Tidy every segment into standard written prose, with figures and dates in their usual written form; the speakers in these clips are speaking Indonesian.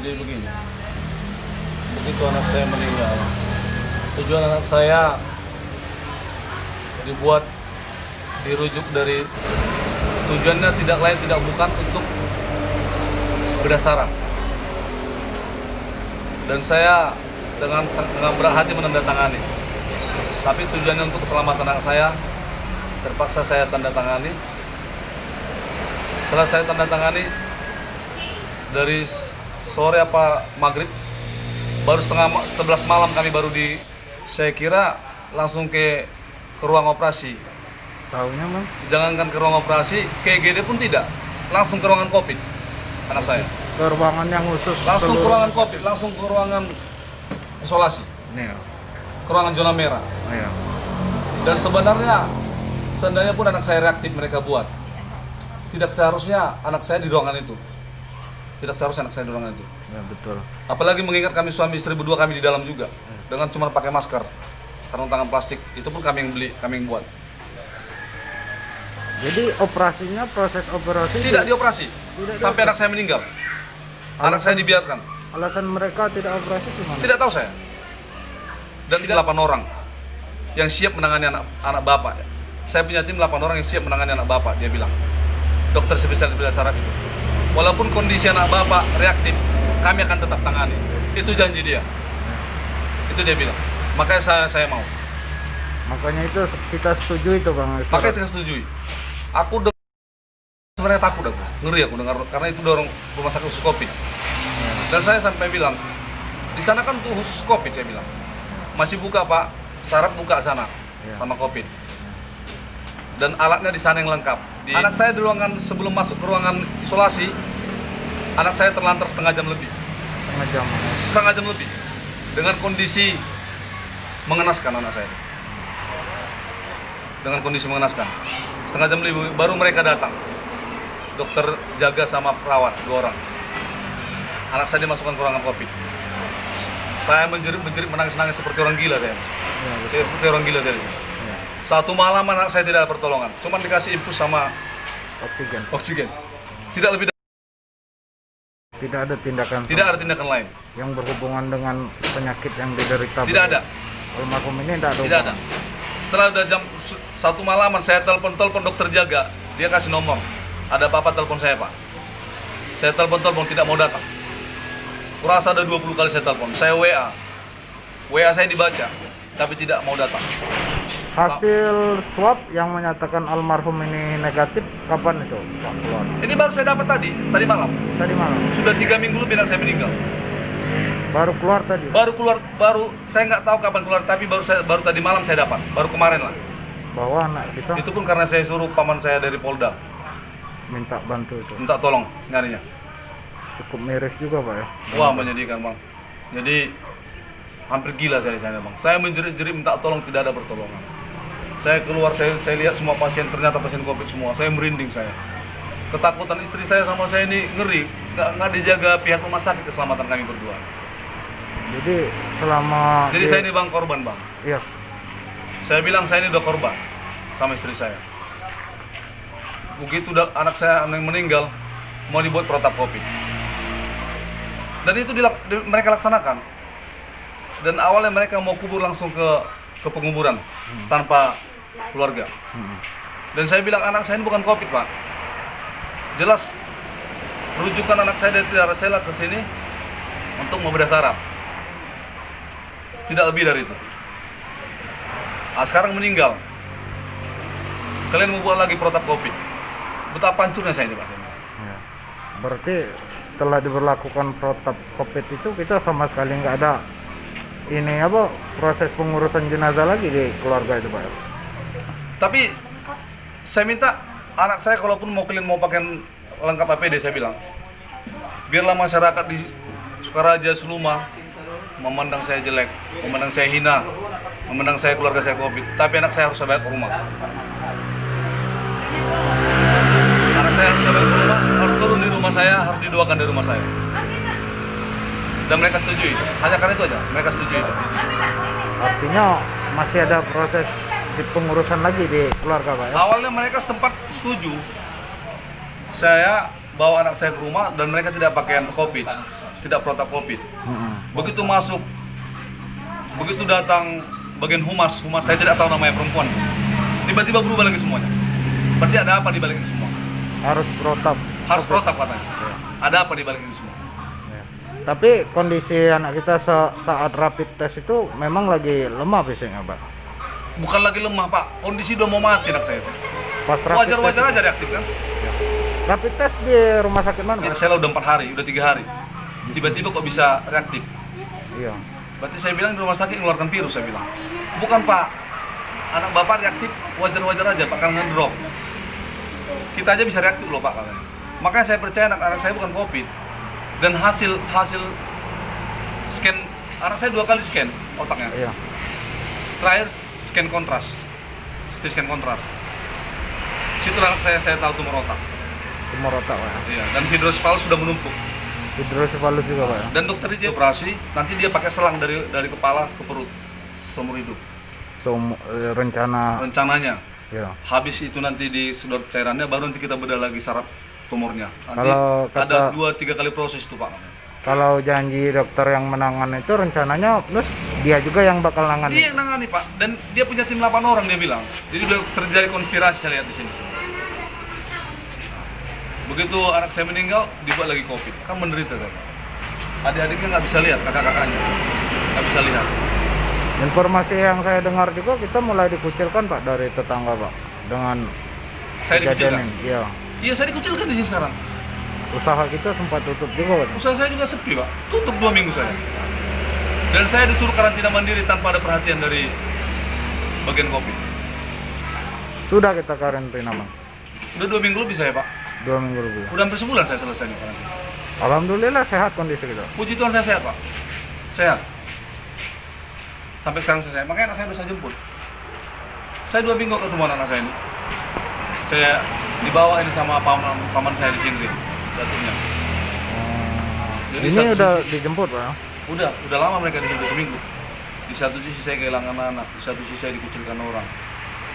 Jadi begini, begitu anak saya meninggal, tujuan anak saya dibuat dirujuk dari tujuannya tidak lain tidak bukan untuk bedah saraf. Dan saya dengan berat hati menandatangani. Tapi tujuannya untuk keselamatan anak saya, terpaksa saya tanda tangani. Setelah saya tanda tangani, dari sore apa maghrib, baru setengah 11 malam kami baru saya kira langsung ke ruang operasi. Tahunya bang? Jangankan ke ruang operasi, ke IGD pun tidak, langsung ke ruangan COVID anak saya. Ke ruangan yang khusus? Langsung ke ruangan COVID, langsung ke ruangan isolasi, Iya. ke ruangan zona merah. Iya. Dan sebenarnya pun anak saya reaktif mereka buat. Tidak seharusnya anak saya di ruangan itu. Tidak seharusnya anak saya di ruangan itu. Ya betul. Apalagi mengingat kami suami istri berdua kami di dalam juga. Dengan cuma pakai masker, sarung tangan plastik, itu pun kami yang beli, kami yang buat. Jadi operasinya, proses operasi Tidak dioperasi, sampai anak saya meninggal. Anak saya dibiarkan. Alasan mereka tidak operasi gimana? Tidak tahu saya. Dan 8 orang yang siap menangani anak bapak. Saya punya tim 8 orang yang siap menangani anak bapak, dia bilang. Dokter spesialis bedah saraf itu. Walaupun kondisi anak bapak reaktif, kami akan tetap tangani. Itu janji dia. Itu dia bilang. Makanya saya mau. Makanya itu kita setuju itu bang. Makanya kita setujui. Aku sebenarnya takut aku, ngeri aku dengar karena itu dorong rumah sakit khusus COVID. Dan saya sampai bilang, di sana kan tuh khusus COVID, saya bilang. Masih buka Pak, saraf buka sana sama COVID. Dan alatnya di sana yang lengkap. Anak saya di ruangan sebelum masuk ke ruangan isolasi, anak saya terlantar setengah jam lebih. Setengah jam lebih. Dengan kondisi mengenaskan anak saya. Dengan kondisi mengenaskan. Setengah jam lebih baru mereka datang. Dokter jaga sama perawat 2 orang. Anak saya dimasukkan ke ruangan COVID. Saya menjerit menangis-nangis seperti orang gila saya. Seperti orang gila saya. Satu malam anak saya tidak ada pertolongan, cuma dikasih infus sama oksigen. Tidak lebih. Tidak ada tindakan. Tidak ada tindakan lain yang berhubungan dengan penyakit yang diderita. Tidak ada. Almarhum ini tidak ada. Tidak ada. Setelah udah jam 1 malaman saya telepon dokter jaga, dia kasih nomor. Ada apa-apa telepon saya Pak. Saya telepon tidak mau datang. Kurasa ada 20 kali saya telepon. Saya WA saya dibaca, tapi tidak mau datang. Hasil swab yang menyatakan almarhum ini negatif kapan itu Pak keluar? Ini baru saya dapat tadi malam. Tadi malam. Sudah 3 minggu lebih anak saya meninggal. Baru keluar tadi. Baru saya nggak tahu kapan keluar, tapi baru tadi malam saya dapat. Baru kemarin lah. Bahwa anak kita. Itu pun karena saya suruh paman saya dari Polda. Minta bantu itu. Minta tolong nyarinya. Cukup miris juga Pak ya. Wah menyedihkan Bang. Jadi hampir gila saya di sana Bang. Saya menjerit-jerit minta tolong, tidak ada pertolongan. Saya keluar, saya lihat semua pasien, ternyata pasien COVID semua. Saya merinding saya. Ketakutan istri saya sama saya ini ngeri. Nggak dijaga pihak rumah sakit keselamatan kami berdua. Jadi saya ini Bang korban Bang. Iya. Saya bilang saya ini udah korban sama istri saya. Begitu anak saya yang meninggal, mau dibuat protap COVID. Dan itu mereka laksanakan. Dan awalnya mereka mau kubur langsung ke penguburan tanpa keluarga. Dan saya bilang anak saya ini bukan COVID Pak. Jelas rujukan anak saya dari Tiarasela ke sini untuk membedah saraf. Tidak lebih dari itu. Sekarang meninggal. Kalian mau buat lagi protap COVID. Betapa hancurnya saya ini Pak. Ya. Berarti setelah diberlakukan protap COVID itu kita sama sekali nggak ada proses pengurusan jenazah lagi di keluarga itu Pak. Tapi saya minta anak saya kalaupun kalian mau pakai lengkap APD, saya bilang biarlah masyarakat di Sukaraja Seluma memandang saya jelek, memandang saya hina, memandang saya keluarga saya COVID, tapi anak saya harus balik ke rumah. Anak saya harus balik ke rumah, harus turun di rumah saya, harus didoakan di rumah saya. Dan mereka setuju itu. Hanya karena itu aja, mereka setuju itu. Artinya masih ada proses di pengurusan lagi di keluarga Pak ya? Awalnya mereka sempat setuju saya bawa anak saya ke rumah dan mereka tidak pakaian COVID. tidak protap COVID. Mm-mm. Begitu masuk, begitu datang bagian humas saya tidak tahu namanya perempuan. Tiba-tiba berubah lagi semuanya. Berarti ada apa di balik ini semua? Harus protap. Harus protap katanya. Ya. Ada apa di balik ini semua? Ya. Tapi kondisi anak kita saat rapid test itu memang lagi lemah fisiknya, Pak. Bukan lagi lemah, Pak. Kondisi udah mau mati anak saya. Pas rapid Wajar-wajar test, aja reaktif kan? rapid test di rumah sakit mana, Ya, Pak? saya udah 4 hari, udah 3 hari. Tiba-tiba kok bisa reaktif? Iya. Berarti saya bilang di rumah sakit mengeluarkan virus, saya bilang. Bukan, Pak. Anak Bapak reaktif wajar-wajar aja, Pak, karena ngedrop. Kita aja bisa reaktif loh, Pak, katanya. Makanya saya percaya anak-anak saya bukan COVID. Dan hasil scan, anak saya 2 kali scan otaknya. Iya. Terakhir scan kontras, CT scan kontras. Situ anak saya tahu tumor otak. Tumor otak, Pak. Iya, dan hidrosefalus sudah menumpuk. Hidrosefalus juga, Pak. Dan dokter dia operasi, nanti dia pakai selang dari kepala ke perut seumur hidup. Rencananya. Ya. Habis itu nanti disedot cairannya, baru nanti kita bedah lagi saraf tumornya. Nanti Kalau ada kata- 2-3 kali proses itu, Pak. Kalau janji dokter yang menangani itu rencananya terus dia juga yang bakal nangani. Dia yang nangani, Pak, dan dia punya tim 8 orang dia bilang. Jadi udah terjadi konspirasi saya lihat di sini. Begitu anak saya meninggal, dibuat lagi COVID. Kan menderita saya. Adik-adiknya nggak bisa lihat, kakak-kakaknya nggak bisa lihat. Informasi yang saya dengar juga kita mulai dikucilkan, Pak, dari tetangga, Pak, dengan Saya kejadian dikucilkan. ini. Iya. Iya, saya dikucilkan di sini sekarang. Usaha kita sempat tutup juga, Pak. Usaha saya juga sepi, Pak. Tutup 2 minggu saya. Dan saya disuruh karantina mandiri tanpa ada perhatian dari bagian COVID. Sudah kita karantina, Bang. Udah 2 minggu lebih saya, Pak. 2 minggu lebih. Udah hampir sebulan saya selesai nih karantina. Alhamdulillah sehat kondisi kita. Puji Tuhan saya sehat, Pak. Sehat. Sampai sekarang saya sehat. Makanya anak saya bisa jemput. Saya 2 minggu ketemu anak saya ini. Saya dibawa ini sama paman saya di Cingri, datuknya. Jadi Ini satu udah sisi- dijemput, Pak. Udah lama mereka di sini seminggu. Di satu sisi saya kehilangan anak, di satu sisi saya dikucilkan orang.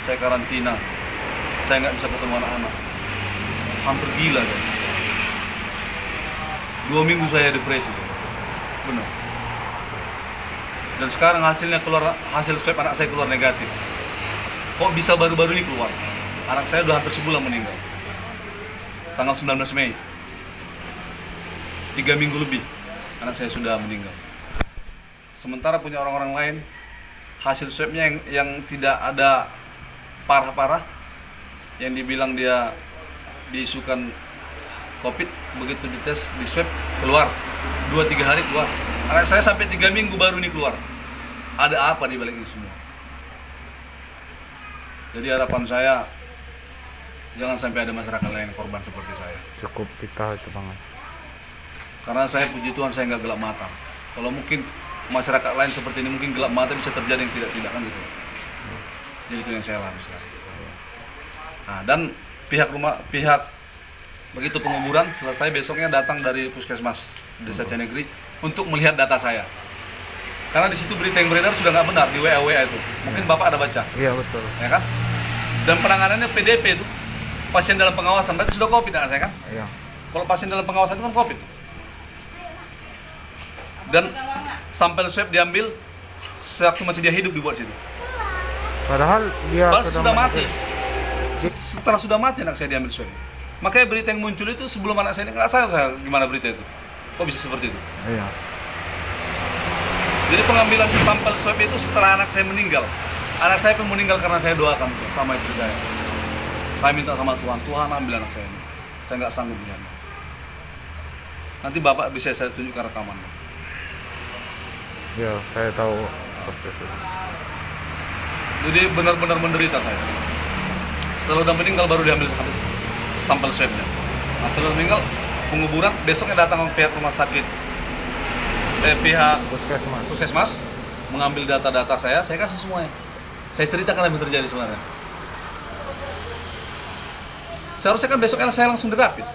Saya karantina. Saya nggak bisa ketemu anak-anak. Hampir gila saya. 2 minggu saya depresi. Benar. Dan sekarang hasilnya keluar, hasil swab anak saya keluar negatif. Kok bisa baru-baru ini keluar? Anak saya udah hampir sebulan meninggal. Tanggal 19 Mei. 3 minggu lebih anak saya sudah meninggal. Sementara punya orang-orang lain hasil swabnya yang tidak ada parah-parah, yang dibilang dia diisukan COVID, begitu dites di swab keluar 2-3 hari keluar. Anak saya sampai 3 minggu baru ini keluar. Ada apa di balik ini semua? Jadi harapan saya jangan sampai ada masyarakat lain korban seperti saya. Cukup kita itu, Bang. Karena saya puji Tuhan saya nggak gelap mata. Kalau mungkin masyarakat lain seperti ini mungkin gelap mata bisa terjadi yang tidak kan gitu. Jadi itu yang saya alami sekarang. Nah, dan pihak begitu penguburan selesai besoknya datang dari puskesmas Desa Cianegri untuk melihat data saya. Karena di situ berita yang beredar sudah nggak benar di WA itu. Mungkin Bapak ada baca, Iya, betul. ya kan? Dan penanganannya PDP itu pasien dalam pengawasan, berarti sudah COVID anak saya kan? Iya. Kalau pasien dalam pengawasan itu kan COVID. Dan sampel swab diambil sewaktu masih dia hidup dibuat situ. Padahal dia Padahal sudah mati. meninggal. Setelah sudah mati anak saya diambil swab. Makanya berita yang muncul itu sebelum anak saya ini nggak tahu saya gimana berita itu. Kok bisa seperti itu? Iya. Jadi pengambilan sampel swab itu setelah anak saya meninggal. Anak saya pun meninggal karena saya doakan sama istri saya. Saya minta sama Tuhan, Tuhan ambil anak saya ini. Saya nggak sanggup dia. Nanti Bapak bisa saya tunjukkan rekamannya. Iya, saya tahu proses itu. Jadi benar-benar menderita saya. Setelah udah meninggal baru diambil sampel swabnya. Nah, setelah meninggal penguburan besoknya datang pihak rumah sakit, pihak puskesmas mengambil data-data saya kasih semuanya. Saya ceritakan apa yang terjadi sebenarnya. Seharusnya kan besoknya saya langsung dirapit.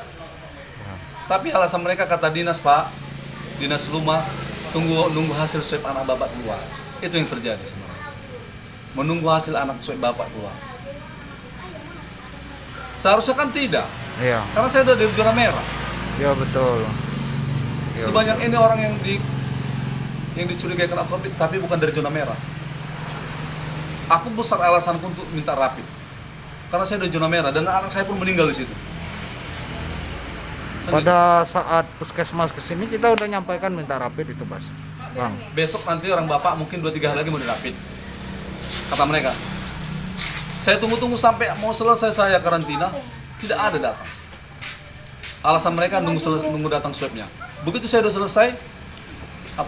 Tapi alasan mereka kata dinas Pak, dinas rumah nunggu hasil swab anak bapak keluar. Itu yang terjadi sebenarnya. Menunggu hasil anak swab bapak keluar. Seharusnya kan tidak, Iya. karena saya udah dari zona merah. Iya, betul. Sebanyak ini orang yang dicurigai kena COVID tapi bukan dari zona merah. Aku besar alasanku untuk minta rapid karena saya dari zona merah dan anak saya pun meninggal di situ. Pada saat puskesmas kesini kita udah nyampaikan minta rapid itu, Bas. Bang. Besok nanti orang bapak mungkin 2-3 hari lagi mau dirapid, kata mereka. Saya tunggu sampai mau selesai saya karantina, tidak ada datang. Alasan mereka nunggu datang swabnya. Begitu saya udah selesai, 3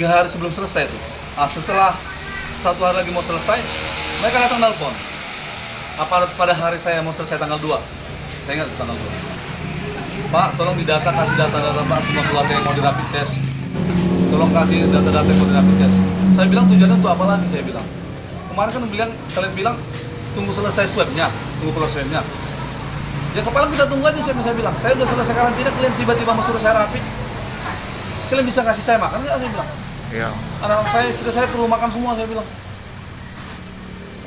hari sebelum selesai itu, setelah 1 hari lagi mau selesai, mereka datang nelpon. Pada hari saya mau selesai tanggal 2, saya ingat tanggal 2. Pak, tolong didata, kasih data-data Pak semua keluarga yang mau di rapid test. Tolong kasih data-data yang mau di rapid test. Saya bilang tujuannya untuk apa lagi, saya bilang. Kemarin kan kalian bilang tunggu selesai swabnya, tunggu keluar swabnya. Ya kepala kita tunggu aja swabnya, saya bilang. Saya udah selesai karantina, kalian tiba-tiba mau suruh saya rapid. Kalian bisa kasih saya makan nggak, saya bilang. Iya. Anak saya, istri saya perlu makan semua, saya bilang.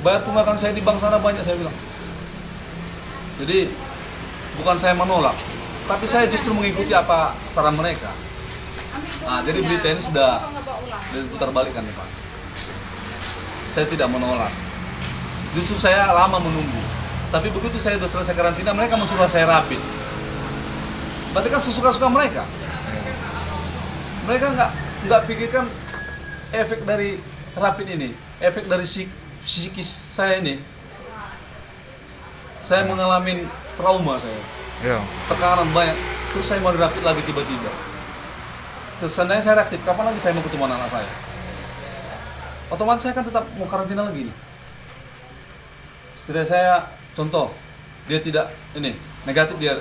Bayar tunggakan saya di bank sana banyak, saya bilang. Jadi bukan saya menolak, tapi saya justru mengikuti apa saran mereka. Jadi berita ini sudah diputar balikan nih Pak. Saya tidak menolak. Justru saya lama menunggu. Tapi begitu saya sudah selesai karantina, mereka mensuruh saya rapid. Berarti kan sesuka-suka mereka. Mereka nggak pikirkan efek dari rapid ini, efek dari psikis saya ini. Saya mengalami trauma saya. Iya. Tekanan banyak, terus saya mau dirapid lagi tiba-tiba. Terus seandainya saya reaktif, kapan lagi saya mau ketemu anak saya? Otomatis saya kan tetap mau karantina lagi nih. Istri saya, contoh, dia tidak negatif dia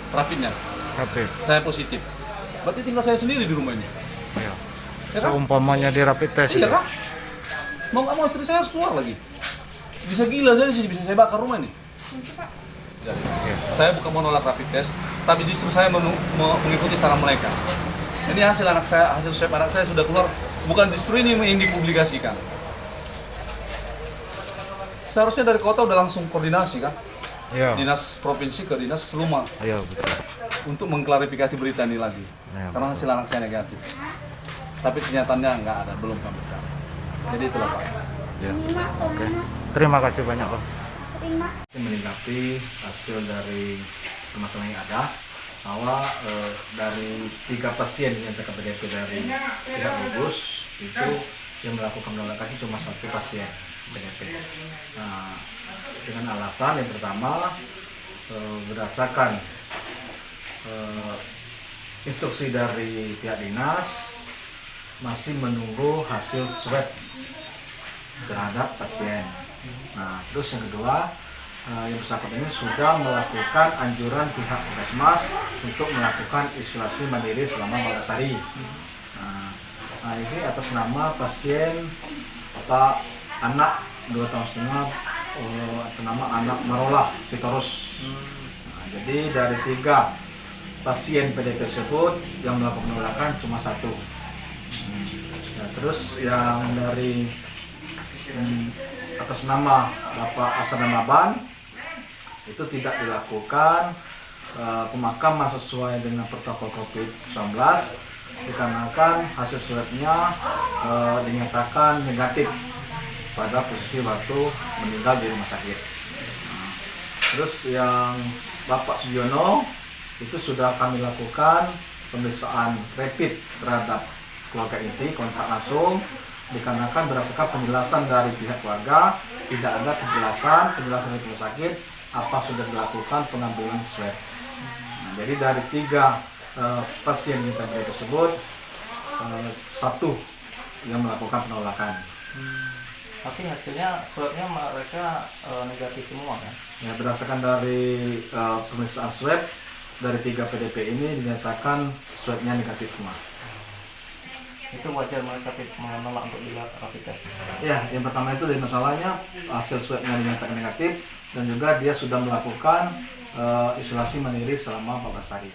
rapidnya. Rapid. Saya positif. Berarti tinggal saya sendiri di rumah ini. Iya. Ya kan? Seumpamanya di rapid test. Iya ya? kan? Mau nggak mau istri saya harus keluar lagi. Bisa gila saya di sini, bisa saya bakar rumah ini. Jadi, saya bukan menolak rapid test, tapi justru saya mengikuti saran mereka. Ini hasil swab anak saya sudah keluar, bukan justru ini yang dipublikasikan. Seharusnya dari kota udah langsung koordinasi kan, Iya. dinas provinsi ke dinas rumah Iya, betul. untuk mengklarifikasi berita ini lagi. Iya, Karena hasil anak saya negatif, tapi kenyataannya nggak ada, belum sampai sekarang. Jadi itulah Pak. Iya. Oke. Terima kasih banyak, Bang. Menanggapi hasil dari permasalahan yang ada bahwa dari 3 pasien yang PDP dari pihak gugus itu yang melakukan penolakan cuma 1 pasien PDP. Nah, dengan alasan yang pertama berdasarkan instruksi dari pihak dinas masih menunggu hasil swab terhadap pasien. Nah, terus yang kedua, yang bersangkutan ini sudah melakukan anjuran pihak puskesmas untuk melakukan isolasi mandiri selama 14 hari. Nah, ini atas nama pasien anak 2 tahun setengah atau nama anak Marolah Sitorus. Nah, jadi dari 3 pasien PDP tersebut yang melakukan penolakan cuma 1. Nah, terus yang dari atas nama Bapak Hasan Maban itu tidak dilakukan pemakaman sesuai dengan protokol COVID-19 dikarenakan hasil swabnya dinyatakan negatif pada posisi waktu meninggal di rumah sakit. Nah, terus yang Bapak Sugiono itu sudah kami lakukan pemeriksaan rapid terhadap keluarga inti kontak langsung dikarenakan berdasarkan penjelasan dari pihak keluarga tidak ada penjelasan dari rumah sakit apa sudah dilakukan pengambilan swab. Nah, jadi dari 3 pasien yang tadi tersebut 1 yang melakukan penolakan. Tapi hasilnya swabnya mereka negatif semua kan? Ya, berdasarkan dari pemeriksaan swab dari 3 PDP ini dinyatakan swabnya negatif semua. Itu wajar mereka menolak untuk dilakukan rapid test. Ya, yang pertama itu dari masalahnya hasil swabnya dinyatakan negatif dan juga dia sudah melakukan isolasi mandiri selama 14 hari.